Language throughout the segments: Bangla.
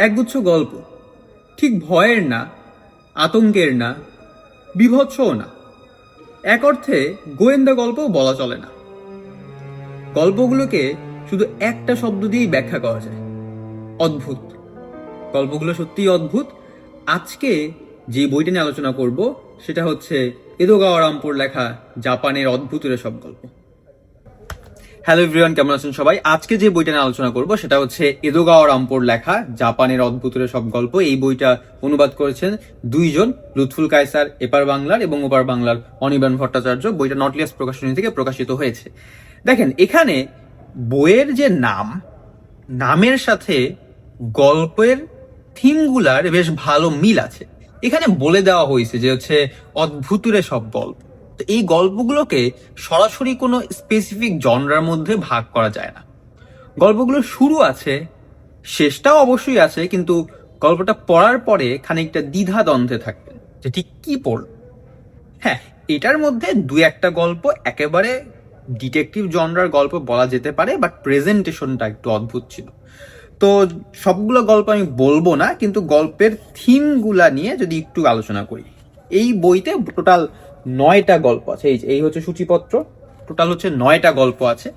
একগুচ্ছ গল্প, ঠিক ভয়ের না, আতঙ্কের না, বীভৎসও না, এক অর্থে গোয়েন্দা গল্পও বলা চলে না। গল্পগুলোকে শুধু একটা শব্দ দিয়েই ব্যাখ্যা করা যায়: অদ্ভুত। গল্পগুলো সত্যিই অদ্ভুত। আজকে যে বইটা নিয়ে আলোচনা করব সেটা হচ্ছে এদোগাওয়া রামপোর লেখা জাপানের অদ্ভুতের সব গল্প। হ্যালো এভরিওয়ান, কেমন আছেন সবাই? আজকে যে বইটা নিয়ে আলোচনা করব সেটা হচ্ছে এদোগাওয়া রামপোর লেখা জাপানের অদ্ভুতের সব গল্প। এই বইটা অনুবাদ করেছেন দুইজন, লুৎফুল কায়সার এপার বাংলার এবং ওপার বাংলার অনির্বাণ ভট্টাচার্য। বইটা নটলিয়াস প্রকাশনী থেকে প্রকাশিত হয়েছে। দেখেন, এখানে বইয়ের যে নামের সাথে গল্পের থিমগুলার বেশ ভালো মিল আছে। এখানে বলে দেওয়া হয়েছে যে হচ্ছে অদ্ভুতুরে সব গল্প। তো এই গল্পগুলোকে সরাসরি কোনো স্পেসিফিক জনরার মধ্যে ভাগ করা যায় না। গল্পগুলোর শুরু আছে, শেষটাও অবশ্যই আছে, কিন্তু গল্পটা পড়ার পরে খানিকটা দ্বিধা দ্বন্দ্বে থাকবেন যে ঠিক কি পড়ল। হ্যাঁ, এটার মধ্যে দু একটা গল্প একেবারে ডিটেকটিভ জনরার গল্প বলা যেতে পারে, বাট প্রেজেন্টেশনটা একটু অদ্ভুত ছিল। তো সবগুলো গল্প আমি বলবো না, কিন্তু গল্পের থিমগুলা নিয়ে যদি একটু আলোচনা করি। এই বইতে টোটাল 9টা গল্প আছে। এই হচ্ছে সূচিপত্র। টোটাল হচ্ছে 9টা গল্প আছে।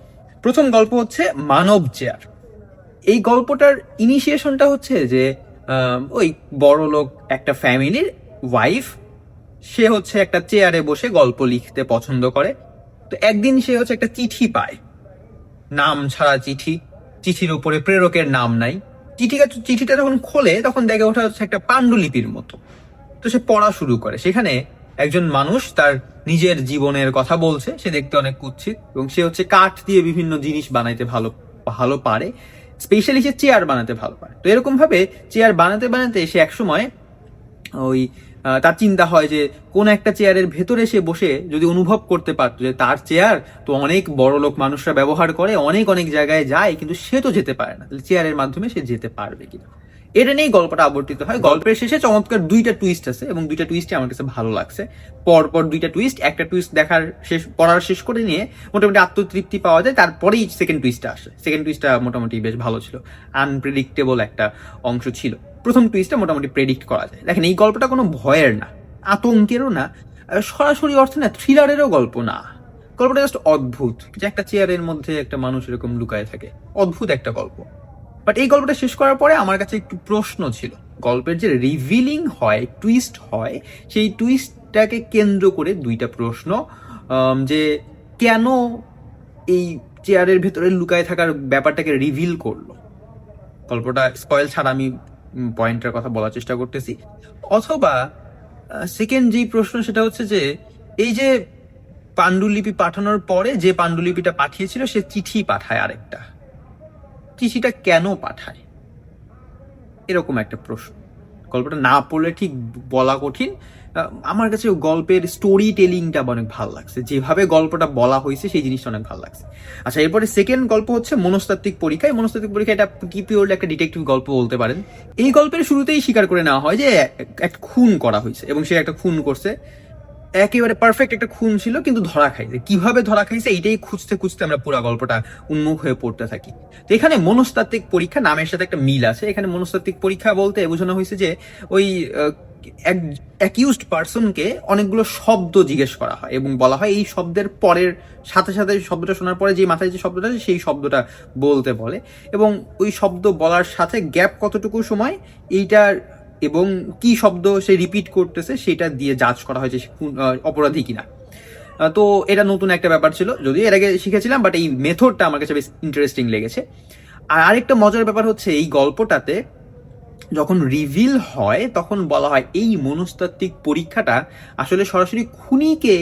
প্রথম গল্প হচ্ছে মানব চেয়ার। এই গল্পটার ইনিশিয়েশনটা হচ্ছে যে ওই বড় লোক একটা ফ্যামিলির ওয়াইফ, সে হচ্ছে একটা চেয়ারে বসে গল্প লিখতে পছন্দ করে। তো একদিন সে হচ্ছে একটা চিঠি পায়, নাম ছাড়া চিঠি, চিঠির উপরে প্রেরকের নাম নাই। চিঠিটা যখন খোলে তখন দেখে ওঠা হচ্ছে একটা পাণ্ডুলিপির মতো। তো সে পড়া শুরু করে। সেখানে একজন মানুষ তার নিজের জীবনের কথা বলছে। সে দেখতে অনেক কুৎসিত এবং সে হচ্ছে কাঠ দিয়ে বিভিন্ন জিনিস বানাইতে ভালো ভালো পারে। স্পেশালি সে চেয়ার বানাতে ভালো পারে। তো এরকম ভাবে চেয়ার বানাতে বানাতে সে একসময় ওই তার চিন্তা হয় যে কোন একটা চেয়ারের ভেতরে সে বসে যদি অনুভব করতে পারতো যে তার চেয়ার তো অনেক বড় লোক মানুষরা ব্যবহার করে, অনেক অনেক জায়গায় যায়, কিন্তু সে তো যেতে পারে না, তাহলে চেয়ারের মাধ্যমে সে যেতে পারবে কিনা। এটা নিয়েই গল্পটা আবর্তিত হয়। গল্পের শেষে চমৎকার 2টা টুইস্ট আছে এবং 2টা টুইস্টই আমার কাছে ভালো লাগছে। পরপর 2টা টুইস্ট, একটা টুইস্ট পড়ার শেষ করে নিয়ে মোটামুটি আত্মতৃপ্তি পাওয়া যায়। তারপরেই সেকেন্ড টুইস্টটা আসে। সেকেন্ড টুইস্টটা মোটামুটি বেশ ভালো ছিল, আনপ্রেডিক্টেবল একটা অংশ ছিল। প্রথম টুইস্টটা মোটামুটি প্রেডিক্ট করা যায়। দেখেন, এই গল্পটা কোনো ভয়ের না, আতঙ্কেরও না, সরাসরি অর্থে না থ্রিলারেরও গল্প না। গল্পটা জাস্ট অদ্ভুত, যে একটা চেয়ারের মধ্যে একটা মানুষ এরকম লুকায় থাকে। অদ্ভুত একটা গল্প। বাট এই গল্পটা শেষ করার পরে আমার কাছে একটু প্রশ্ন ছিল। গল্পের যে রিভিলিং হয়, টুইস্ট হয়, সেই টুইস্টটাকে কেন্দ্র করে 2টা প্রশ্ন। যে কেন এই চেয়ারের ভেতরে লুকায় থাকার ব্যাপারটাকে রিভিল করলো। গল্পটা স্পয়েল ছাড়া আমি পয়েন্টের কথা বলার চেষ্টা করতেছি। অথবা সেকেন্ড যেই প্রশ্ন সেটা হচ্ছে যে এই যে পাণ্ডুলিপি পাঠানোর পরে যে পাণ্ডুলিপিটা পাঠিয়েছিল সে চিঠি পাঠায় আরেকটা, চিঠিটা কেন পাঠায়, এরকম একটা প্রশ্ন। গল্পটা না পড়লে ঠিক বলা কঠিন। আমার কাছে গল্পের স্টোরি টেলিংটা অনেক ভালো লাগছে, যেভাবে গল্পটা বলা হয়েছে সেই জিনিসটা অনেক ভালো লাগছে। আচ্ছা, এরপরে সেকেন্ড গল্প হচ্ছে মনস্তাত্ত্বিক পরীক্ষা। এই মনস্তাত্ত্বিক পরীক্ষা এটা কি পিওরলি একটা ডিটেকটিভ গল্প বলতে পারেন। এই গল্পের শুরুতেই স্বীকার করে নেওয়া হয় যে একটা খুন করা হয়েছে এবং সে একটা খুন করছে। একেবারে পারফেক্ট একটা খুন ছিল, কিন্তু ধরা খাইছে। কিভাবে ধরা খাইছে এইটাই খুঁজতে খুঁজতে আমরা পুরো গল্পটা উন্মুখ হয়ে পড়তে থাকি। তো এখানে মনস্তাত্ত্বিক পরীক্ষা নামের সাথে একটা মিল আছে। এখানে মনস্তাত্ত্বিক পরীক্ষা বলতে বোঝানো হয়েছে যে ওই অ্যাকিউজড পার্সনকে অনেকগুলো শব্দ জিজ্ঞেস করা হয় এবং বলা হয় এই শব্দের পরের সাথে সাথে শব্দটা শোনার পরে যে মাথায় যে শব্দটা আছে সেই শব্দটা বলতে বলে, এবং ওই শব্দ বলার সাথে গ্যাপ কতটুকু সময় এইটার এবং কি শব্দ সে রিপিট করতেছে সেটা দিয়ে জাজ করা হয় যে অপরাধী কিনা। তো এটা নতুন একটা ব্যাপার ছিল, যদিও এর আগে শিখেছিলাম, বাট এই মেথডটা আমার কাছে বেশ ইন্টারেস্টিং লেগেছে। আর আরেকটা মজার ব্যাপার হচ্ছে এই গল্পটাতে যখন রিভিল হয় তখন বলা হয় এই মনস্তাত্ত্বিক পরীক্ষাটা আসলে সরাসরি খুনিকে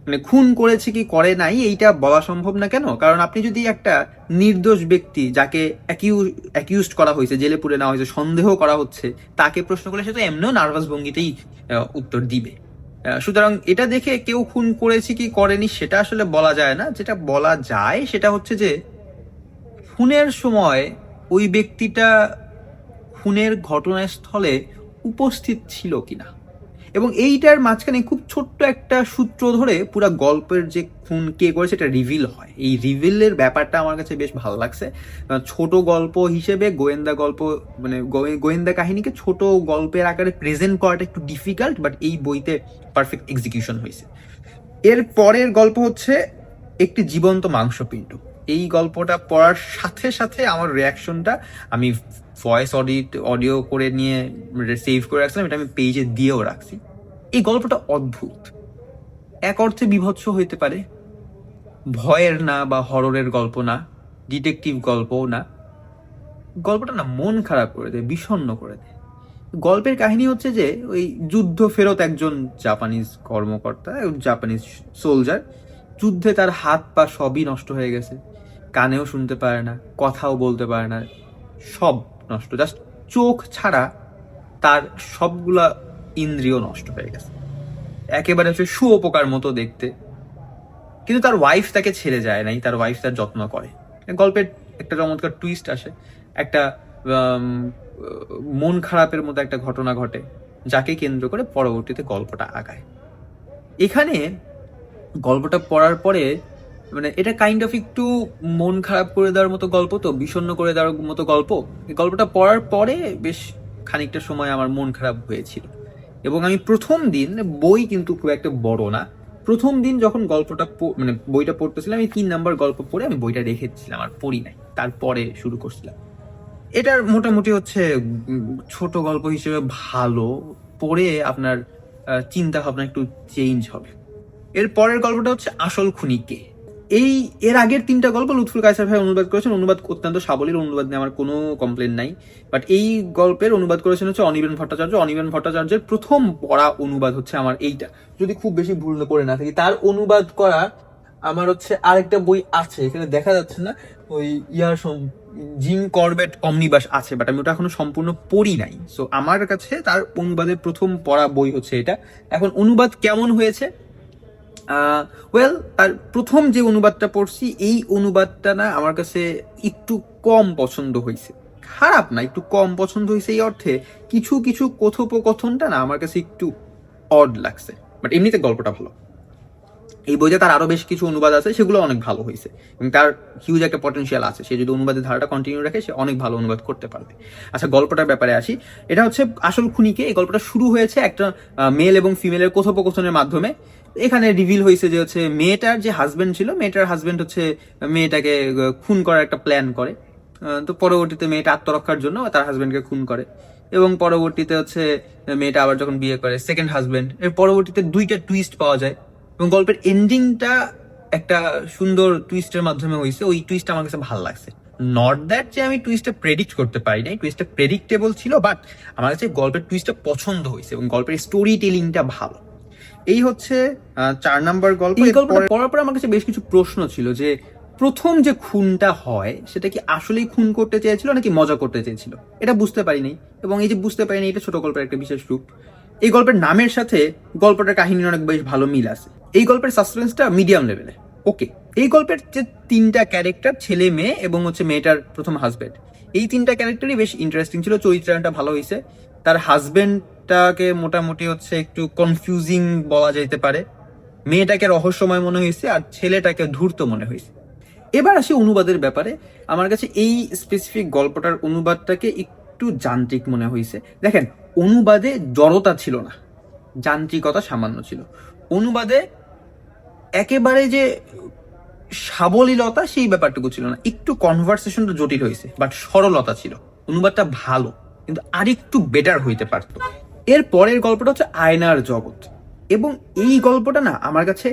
মানে খুন করেছে কি করে নাই এইটা বলা সম্ভব না। কেন? কারণ আপনি যদি একটা নির্দোষ ব্যক্তি যাকে অ্যাকিউজড করা হয়েছে, জেলে পুরে নেওয়া হয়েছে, সন্দেহ করা হচ্ছে, তাকে প্রশ্ন করলে সে তো এমনিও নার্ভাস ভঙ্গিতেই উত্তর দিবে। সুতরাং এটা দেখে কেউ খুন করেছে কি করেনি সেটা আসলে বলা যায় না। যেটা বলা যায় সেটা হচ্ছে যে খুনের সময় ওই ব্যক্তিটা খুনের ঘটনাস্থলে উপস্থিত ছিল কিনা। এবং এইটার মাঝখানে খুব ছোট্ট একটা সূত্র ধরে পুরো গল্পের যে খুন কে করে সেটা রিভিল হয়। এই রিভিলের ব্যাপারটা আমার কাছে বেশ ভালো লাগছে। ছোট গল্প হিসেবে গোয়েন্দা গল্প মানে গোয়েন্দা কাহিনীকে ছোট গল্পের আকারে প্রেজেন্ট করাটা একটু ডিফিকাল্ট, বাট এই বইতে পারফেক্ট এক্সিকিউশন হয়েছে। এর পরের গল্প হচ্ছে একটি জীবন্ত মাংসপিণ্ড। এই গল্পটা পড়ার সাথে সাথে আমার রিয়াকশনটা আমি ভয়েস অডিও করে নিয়ে সেভ করে রাখছিলাম, এটা আমি পেজে দিয়েও রাখছি। এই গল্পটা অদ্ভুত, এক অর্থে বিভৎস হইতে পারে, ভয়ের না বা হররের গল্প না, ডিটেকটিভ গল্পও না। গল্পটা না মন খারাপ করে দেয়, বিষণ্ণ করে দেয়। গল্পের কাহিনী হচ্ছে যে ওই যুদ্ধ ফেরত একজন জাপানিজ কর্মকর্তা, জাপানিজ সোলজার, যুদ্ধে তার হাত পা সবই নষ্ট হয়ে গেছে, কানেও শুনতে পারে না, কথাও বলতে পারে না, সব নষ্ট, জাস্ট চোখ ছাড়া তার সবগুলা ইন্দ্রিয় নষ্ট হয়ে গেছে, একেবারে হচ্ছে শুয়োপোকার মতো দেখতে। কিন্তু তার ওয়াইফ তাকে ছেড়ে যায় নাই, তার ওয়াইফ তার যত্ন করে। গল্পের একটা চমৎকার টুইস্ট আসে, একটা মন খারাপের মতো একটা ঘটনা ঘটে, যাকে কেন্দ্র করে পরবর্তীতে গল্পটা আগায়। এখানে গল্পটা পড়ার পরে মানে এটা কাইন্ড অফ একটু মন খারাপ করে দেওয়ার মতো গল্প, তো বিষণ্ণ করে দেওয়ার মতো গল্প। এই গল্পটা পড়ার পরে বেশ খানিকটা সময় আমার মন খারাপ হয়েছিল। এবং আমি প্রথম দিন, বই কিন্তু খুব একটা বড় না, প্রথম দিন যখন গল্পটা মানে বইটা পড়তেছিলাম, আমি 3 নাম্বার গল্প পড়ে আমি বইটা রেখেছিলাম, আর পড়ি নাই, তারপরে শুরু করছিলাম। এটার মোটামুটি হচ্ছে ছোট গল্প হিসেবে ভালো, পড়ে আপনার চিন্তা ভাবনা একটু চেঞ্জ হবে। এর পরের গল্পটা হচ্ছে আসল খুনি কে। এর আগের 3টা গল্প লুৎফুল কায়সার ভাই অনুবাদ করেছেন, অনুবাদ অত্যন্ত সাবলীল, অনুবাদ নিয়ে আমার কোনো কমপ্লেন নাই। বাট এই গল্পের অনুবাদ করেছেন হচ্ছে অনিবেন ভট্টাচার্য। অনিবেন ভট্টাচার্যের প্রথম পড়া অনুবাদ হচ্ছে আমার এইটা, যদি খুব বেশি ভুল করে না থাকি। তার অনুবাদ করা আমার হচ্ছে আরেকটা বই আছে, এখানে দেখা যাচ্ছে না, ওই জিম করবেট অমনিবাস আছে, বাট আমি ওটা এখনো সম্পূর্ণ পড়ি নাই। সো আমার কাছে তার অনুবাদের প্রথম পড়া বই হচ্ছে এটা। এখন অনুবাদ কেমন হয়েছে, ওয়েল, তার প্রথম যে অনুবাদটা পড়ছি, এই অনুবাদটা না আমার কাছে একটু কম পছন্দ হয়েছে। খারাপ না, একটু কম পছন্দ হয়েছে এই অর্থে কিছু কিছু কথোপকথনটা না আমার কাছে একটু অড লাগছে, বাট এমনিতে গল্পটা ভালো। এই বইতে তার আরো বেশ কিছু অনুবাদ আছে, সেগুলো অনেক ভালো হয়েছে এবং তার হিউজ একটা পটেনশিয়াল আছে। সে যদি অনুবাদের ধারাটা কন্টিনিউ রাখে, সে অনেক ভালো অনুবাদ করতে পারবে। আচ্ছা, গল্পটার ব্যাপারে আসি। এটা হচ্ছে আসল খুনিকে। এই গল্পটা শুরু হয়েছে একটা মেল এবং ফিমেলের কথোপকথনের মাধ্যমে। এখানে রিভিল হয়েছে যে হচ্ছে মেয়েটার যে হাজবেন্ড ছিল, মেয়েটার হাজবেন্ড হচ্ছে মেয়েটাকে খুন করার একটা প্ল্যান করে। তো পরবর্তীতে মেয়েটা আত্মরক্ষার জন্য তার হাজবেন্ডকে খুন করে, এবং পরবর্তীতে হচ্ছে মেয়েটা আবার যখন বিয়ে করে সেকেন্ড হাজবেন্ড, এর পরবর্তীতে 2টা টুইস্ট পাওয়া যায় এবং গল্পের এন্ডিংটা একটা সুন্দর টুইস্টের মাধ্যমে হয়েছে। ওই টুইস্ট আমার কাছে ভালো লাগছে। নট দ্যাট যে আমি টুইস্টটা প্রেডিক্ট করতে পারি নাই, টুইস্টটা প্রেডিক্টেবল ছিল, বাট আমার কাছে গল্পের টুইস্টটা পছন্দ হয়েছে এবং গল্পের স্টোরি টেলিংটা ভালো। এই হচ্ছে 4 নাম্বার গল্প। এই গল্পটা পড়ার পর আমার কাছে বেশ কিছু প্রশ্ন ছিল, যে প্রথম যে খুনটা হয় সেটা কি আসলেই খুন করতে চেয়েছিল নাকি মজা করতে চেয়েছিল, এটা বুঝতে পারিনি। এবং এই যে বুঝতে পারিনি, এটা ছোট গল্পের একটা বিশেষ রূপ। এই গল্পের নামের সাথে গল্পটার কাহিনীর অনেক বেশ ভালো মিল আছে। এই গল্পের সাসপেন্সটা মিডিয়াম লেভেলে ওকে। এই গল্পের যে 3টা ক্যারেক্টার, ছেলে মেয়ে এবং হচ্ছে মেয়েটার প্রথম হাজবেন্ড, এই 3টা ক্যারেক্টারই বেশ ইন্টারেস্টিং ছিল, চরিত্রটা ভালো হয়েছে। তার হাজবেন্ডটাকে মোটামুটি হচ্ছে একটু কনফিউজিং বলা যেতে পারে, মেয়েটাকে রহস্যময় মনে হয়েছে, আর ছেলেটাকে ধূর্ত মনে হয়েছে। এবার আসি অনুবাদের ব্যাপারে। আমার কাছে এই স্পেসিফিক গল্পটার অনুবাদটাকে একটু যান্ত্রিক মনে হয়েছে। দেখেন, অনুবাদে জড়তা ছিল না, যান্ত্রিকতা সামান্য ছিল। অনুবাদে একেবারে যে সাবলীলতা সেই ব্যাপারটুকু ছিল না, একটু কনভারসেশনটা জটিল হয়েছে, বাট সরলতা ছিল। অনুবাদটা ভালো, কিন্তু আরেকটু বেটার হইতে পারতো। এর পরের গল্পটা হচ্ছে আয়নার জগৎ, এবং এই গল্পটা না আমার কাছে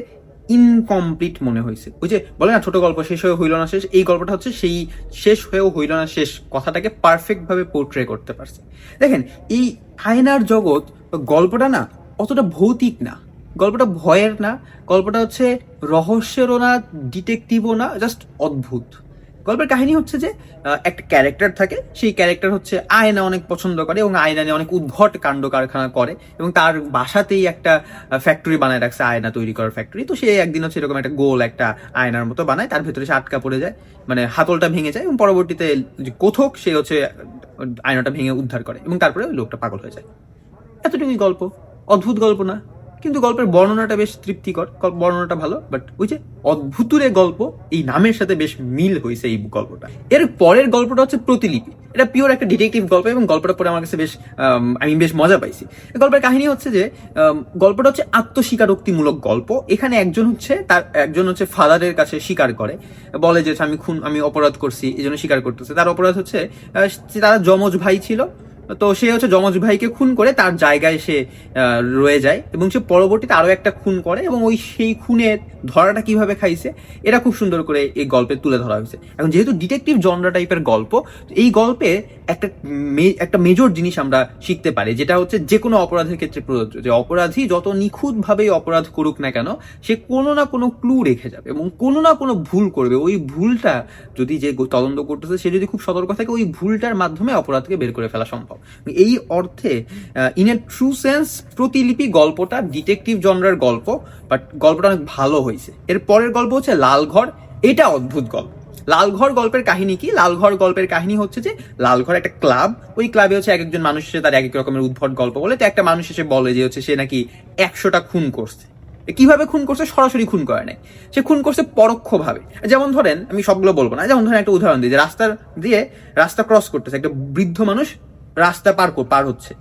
ইনকমপ্লিট মনে হয়েছে। ওই যে বলে না, ছোট গল্প শেষ হয়ে হইল না শেষ, এই গল্পটা হচ্ছে সেই শেষ হয়েও হইল না শেষ কথাটাকে পারফেক্ট ভাবে পোর্ট্রে করতে পারছে। দেখেন, এই আয়নার জগৎ গল্পটা না অতটা ভৌতিক না, গল্পটা ভয়ের না, গল্পটা হচ্ছে রহস্যেরও না, ডিটেকটিভও না, জাস্ট অদ্ভুত। গল্পের কাহিনী হচ্ছে যে একটা ক্যারেক্টার থাকে, সেই ক্যারেক্টার হচ্ছে আয়না অনেক পছন্দ করে এবং আয়না নিয়ে অনেক উদ্ভট কাণ্ড কারখানা করে, এবং তার বাসাতেই একটা ফ্যাক্টরি বানায় রাখছে, আয়না তৈরি করার ফ্যাক্টরি। তো সে একদিন হচ্ছে এরকম একটা গোল একটা আয়নার মতো বানায়, তার ভেতরে সে আটকা পড়ে যায়, মানে হাতলটা ভেঙে যায়, এবং পরবর্তীতে যে কথক সে হচ্ছে আয়নাটা ভেঙে উদ্ধার করে, এবং তারপরে ওই লোকটা পাগল হয়ে যায়। এতটুকুই গল্প। অদ্ভুত গল্প না, কিন্তু গল্পের বর্ণনাটা বেশ তৃপ্তিকর, বর্ণনাটা ভালো, বাট ওই যে অদ্ভুতুরে গল্প, এই নামের সাথে বেশ মিল হয়েছে এই গল্পটা। এর পরের গল্পটা হচ্ছে প্রতিলিপি। এটা পিওর একটা ডিটেকটিভ গল্প এবং গল্পটা পরে আমার কাছে বেশ আমি বেশ মজা পাইছি। গল্পের কাহিনী হচ্ছে যে গল্পটা হচ্ছে আত্মস্বীকারোক্তিমূলক গল্প। এখানে একজন হচ্ছে ফাদারের কাছে স্বীকার করে, বলে যে আমি অপরাধ করছি, এই জন্য স্বীকার করতেছে। তার অপরাধ হচ্ছে তারা যমজ ভাই ছিল, তো সে হচ্ছে যমজ ভাইকে খুন করে তার জায়গায় সে রয়ে যায় এবং সে পরবর্তীতে আরো একটা খুন করে এবং সেই খুনের ধরাটা কিভাবে খাইছে এটা খুব সুন্দর করে এই গল্পে তুলে ধরা হয়েছে। এখন যেহেতু ডিটেকটিভ জনরা টাইপের গল্প, এই গল্পে একটা মেজর জিনিস আমরা শিখতে পারি, যেটা হচ্ছে যে কোনো অপরাধের ক্ষেত্রে প্রযোজ্য, যে অপরাধী যত নিখুঁতভাবেই অপরাধ করুক না কেন, সে কোনো না কোনো ক্লু রেখে যাবে এবং কোনো না কোনো ভুল করবে। ওই ভুলটা যদি যে তদন্ত করতেছে সে যদি খুব সতর্ক থাকে, ওই ভুলটার মাধ্যমে অপরাধকে বের করে ফেলা সম্ভব। এই অর্থে ইন এ ট্রু সেন্স প্রতিলিপি গল্পটা ডিটেকটিভ জনরার গল্প, বাট গল্পটা অনেক ভালো হয়েছে। এর পরের গল্প হচ্ছে লালঘর। এটা অদ্ভুত গল্প। লালঘর গল্পের কাহিনী কি? লালঘর গল্পের কাহিনী হচ্ছে যে লালঘর একটা ক্লাব, ওই ক্লাবে হচ্ছে এক একজন মানুষ এসে তার এক এক রকমের উদ্ভট গল্প বলে। তো একটা মানুষ এসে বলে যে হচ্ছে সে নাকি 100টা খুন করছে। কিভাবে খুন করছে? সরাসরি খুন করে নাই, সে খুন করছে পরোক্ষভাবে। যেমন ধরেন, আমি সবগুলো বলবো না, যেমন ধরেন একটা উদাহরণ দিই, যে রাস্তা ক্রস করতেছে একটা বৃদ্ধ মানুষ, রাস্তা পার হচ্ছে,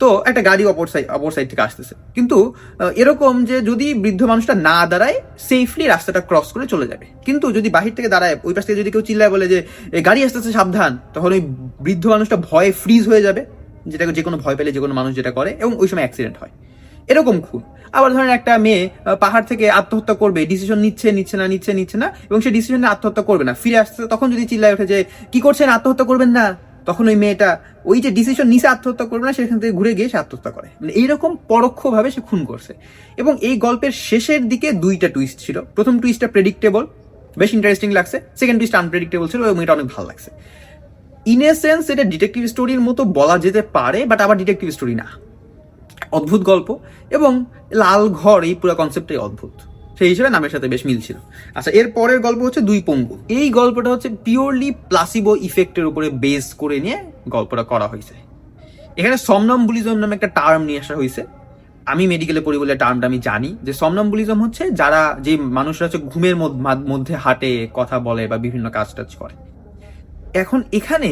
তো একটা গাড়ি অপর সাইড থেকে আসতেছে, কিন্তু এরকম যে যদি বৃদ্ধ মানুষটা না দাঁড়ায় সেফলি রাস্তাটা ক্রস করে চলে যাবে, কিন্তু যদি বাহির থেকে দাঁড়ায়, ওই পাশ থেকে যদি কেউ চিল্লায় বলে যে গাড়ি আসতেছে সাবধান, তখন ওই বৃদ্ধ মানুষটা ভয়ে ফ্রিজ হয়ে যাবে, যেটাকে যে কোনো ভয় পেলে যে কোনো মানুষ যেটা করে, এবং ওই সময় অ্যাক্সিডেন্ট হয়। এরকম খুন। আবার ধরেন একটা মেয়ে পাহাড় থেকে আত্মহত্যা করবে, ডিসিশন নিচ্ছে না, এবং সে ডিসিশনে আত্মহত্যা করবে না, ফিরে আসছে, তখন যদি চিল্লায় ওঠে যে কি করছেন, আত্মহত্যা করবেন না, তখন ওই মেয়েটা ওই যে ডিসিশন নিচে আত্মহত্যা করবে না, সেখান থেকে ঘুরে গিয়ে সে আত্মহত্যা করে। মানে এইরকম পরোক্ষভাবে সে খুন করছে। এবং এই গল্পের শেষের দিকে 2টা টুইস্ট ছিল। প্রথম টুইস্টটা প্রেডিক্টেবল, বেশ ইন্টারেস্টিং লাগছে। সেকেন্ড টুইস্ট আনপ্রেডিক্টেবল ছিল এবং এটা অনেক ভালো লাগছে। ইন এ সেন্স এটা ডিটেকটিভ স্টোরির মতো বলা যেতে পারে, বাট আবার ডিটেকটিভ স্টোরি না। অদ্ভুত গল্প, এবং লাল ঘর এই পুরো কনসেপ্টটাই অদ্ভুত, সেই হিসেবে নামের সাথে বেশ মিল ছিল। আচ্ছা, এর পরের গল্প হচ্ছে দুই পঙ্গু। এই গল্পটা হচ্ছে পিওরলি প্লাসিবো ইফেক্টের উপরে বেস করে নিয়ে গল্পটা করা হয়েছে। এখানে সমনাম্বুলিজম নামে একটা টার্ম নিয়ে আসা হয়েছে। আমি মেডিকেলে পড়ি বলে টার্মটা আমি জানি, যে সমনাম্বুলিজম হচ্ছে যে মানুষরা হচ্ছে ঘুমের মধ্যে হাঁটে, কথা বলে বা বিভিন্ন কাজ টাজ করে। এখন এখানে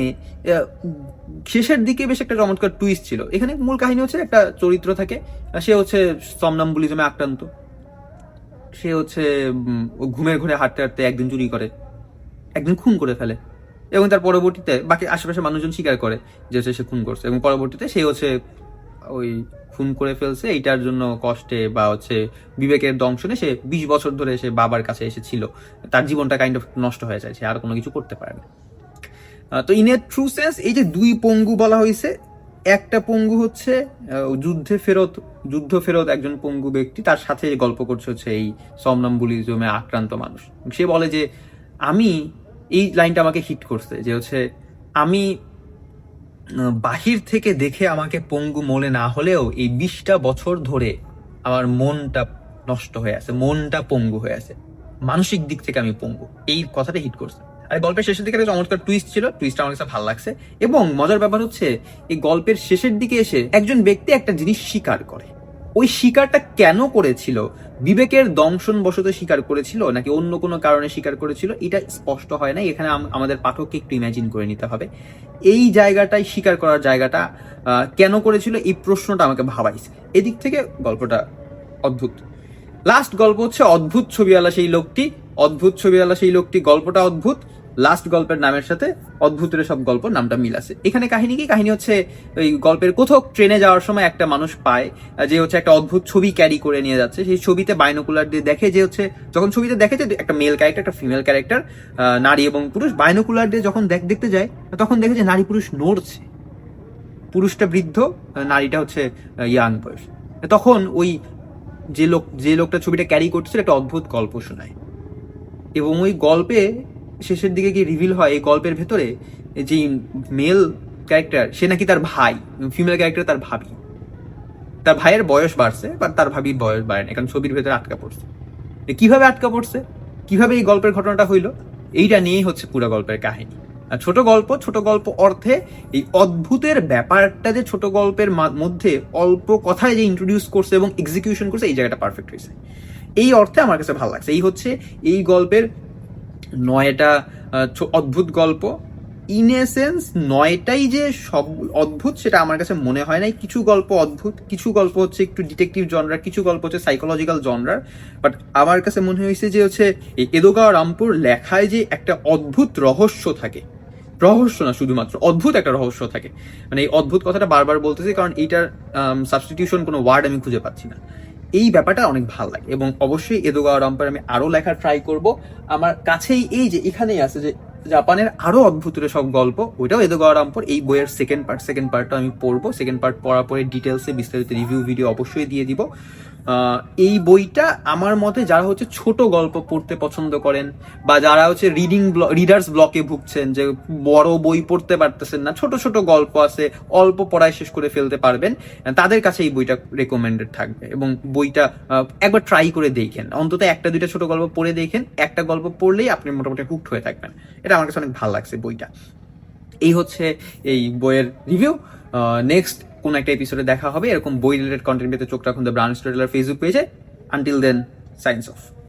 শেষের দিকে বেশ একটা চমৎকার টুইস্ট ছিল। এখানে মূল কাহিনী হচ্ছে একটা চরিত্র থাকে, সে হচ্ছে সমনাম্বুলিজমে আক্রান্ত, সে হচ্ছে ঘুমের ঘরে হাঁটতে হাঁটতে একদিন চুরি করে, একদিন খুন করে ফেলে, এবং তার পরবর্তীতে বাকি আশেপাশে মানুষজন স্বীকার করে যে হচ্ছে সে খুন করছে, এবং পরবর্তীতে সে হচ্ছে ওই খুন করে ফেলছে এইটার জন্য কষ্টে বা হচ্ছে বিবেকের দংশনে সে 20 বছর ধরে সে বাবার কাছে এসেছিল, তার জীবনটা কাইন্ড অফ নষ্ট হয়ে যায়, সে আর কোনো কিছু করতে পারে না। তো ইন এ ট্রু সেন্স এই যে দুই পঙ্গু বলা হয়েছে, একটা পঙ্গু হচ্ছে যুদ্ধ ফেরত একজন পঙ্গু ব্যক্তি, তার সাথে গল্প করছে হচ্ছে এই সমনাম্বুলিজমে আক্রান্ত মানুষ। সে বলে যে আমি, এই লাইনটা আমাকে হিট করছে, যে হচ্ছে আমি বাহির থেকে দেখে আমাকে পঙ্গু মনে না হলেও এই 20টা বছর ধরে আমার মনটা নষ্ট হয়ে আছে, মনটা পঙ্গু হয়ে আছে, মানসিক দিক থেকে আমি পঙ্গু। এই কথাটা হিট করছে। আর গল্পের শেষের দিকে একটা চমৎকার টুইস্ট ছিল, টুইস্টটা আমার কাছে ভালো লাগছে। এবং মজার ব্যাপার হচ্ছে এই গল্পের শেষের দিকে এসে একজন ব্যক্তি একটা জিনিস স্বীকার করে। ওই স্বীকারটা কেন করেছিল, বিবেকের দংশন বশত স্বীকার করেছিল নাকি অন্য কোনো কারণে স্বীকার করেছিল, এটা স্পষ্ট হয় না। এখানে আমাদের পাঠককে একটু ইমাজিন করে নিতে হবে। এই জায়গাটায় স্বীকার করার জায়গাটা কেন করেছিল, এই প্রশ্নটা আমাকে ভাবাইছে। এদিক থেকে গল্পটা অদ্ভুত। লাস্ট গল্প হচ্ছে অদ্ভুত ছবিওয়ালা সেই লোকটি। গল্পটা অদ্ভুত, লাস্ট গল্পের নামের সাথে অদ্ভুতের সব গল্প নামটা মিল আছে। এখানে কাহিনী কি? কাহিনী হচ্ছে ওই গল্পের কোথাও ট্রেনে যাওয়ার সময় একটা মানুষ পায় যে হচ্ছে একটা অদ্ভুত ছবি ক্যারি করে নিয়ে যাচ্ছে। সেই ছবিতে বাইনোকুলার দিয়ে দেখে যে হচ্ছে, যখন ছবিতে দেখে যে একটা মেল ক্যারেক্টার, একটা ফিমেল ক্যারেক্টার, নারী এবং পুরুষ, বাইনোকুলার দিয়ে যখন দেখতে যায় তখন দেখে যে নারী পুরুষ নড়ছে, পুরুষটা বৃদ্ধ, নারীটা হচ্ছে ইয়াং বয়স। তখন ওই যে লোকটা ছবিটা ক্যারি করছিল একটা অদ্ভুত গল্প শোনায়, এবং ওই গল্পে শেষের দিকে গিয়ে রিভিল হয় এই গল্পের ভেতরে যে মেল ক্যারেক্টার সে নাকি তার ভাই, ফিমেল ক্যারেক্টার তার ভাবি। তার ভাইয়ের বয়স বাড়ছে বাট তার ভাবির বয়স বাড়েনি, কারণ ছবির ভেতরে আটকা পড়ছে। কিভাবে আটকা পড়ছে, কিভাবে এই গল্পের ঘটনাটা হইলো, এইটা নিয়েই হচ্ছে পুরো গল্পের কাহিনী। ছোট গল্প অর্থে এই অদ্ভুতের ব্যাপারটা যে ছোট গল্পের মধ্যে অল্প কথায় যে ইন্ট্রোডিউস করছে এবং এক্সিকিউশন করছে, এই জায়গাটা পারফেক্ট হয়েছে। এই অর্থে আমার কাছে ভালো লাগছে। এই হচ্ছে এই গল্পের 9টা অদ্ভুত গল্প। ইন এসেন্স 9টাই যে সব অদ্ভুত সেটা আমার কাছে মনে হয় নাই। কিছু গল্প অদ্ভুত, কিছু গল্প হচ্ছে একটু ডিটেকটিভ জনরার, কিছু গল্প হচ্ছে সাইকোলজিক্যাল জনরার। বাট আমার কাছে মনে হয়েছে যে হচ্ছে এই এদোগাওয়া রামপুর লেখায় যে একটা অদ্ভুত রহস্য থাকে, রহস্য না শুধুমাত্র অদ্ভুত একটা রহস্য থাকে। মানে এই অদ্ভুত কথাটা বারবার বলতেছি কারণ এইটার সাবস্টিটিউশন কোনো ওয়ার্ড আমি খুঁজে পাচ্ছি না। এই ব্যাপারটা অনেক ভালো লাগে এবং অবশ্যই এদোগাওয়া রামপুর আমি আরো লেখা ট্রাই করব। আমার কাছেই এই যে এখানেই আছে যে জাপানের আরো অদ্ভুতের সব গল্প, ওইটাও এদোগাওয়া রামপুর। এই বইয়ের সেকেন্ড পার্টটা আমি পড়বো। সেকেন্ড পার্ট পড়ার পরে ডিটেলসে বিস্তারিত রিভিউ ভিডিও অবশ্যই দিয়ে দিব। এই বইটা আমার মতে যারা হচ্ছে ছোট গল্প পড়তে পছন্দ করেন বা যারা হচ্ছে রিডার্স ব্লকে ভুগছেন, যে বড় বই পড়তে পারতেছেন না, ছোট ছোট গল্প আছে অল্প পড়ায় শেষ করে ফেলতে পারবেন, তাদের কাছে এই বইটা রেকমেন্ডেড থাকবে। এবং বইটা একবার ট্রাই করে দেখেন, অন্তত একটা দুইটা ছোট গল্প পড়ে দেখেন। একটা গল্প পড়লেই আপনি মোটামুটি হুকড হয়ে থাকবেন। এটা আমার কাছে অনেক ভালো লাগছে বইটা। এই হচ্ছে এই বইয়ের রিভিউ। নেক্সট কোন একটা এপিসোডে দেখা হবে। এরকম বই রিলেটেড কন্টেন্ট পেতে চোখ রাখুন দ্য ব্রাউন স্টোরিটেলার ফেসবুক পেজে। Until then, signs of.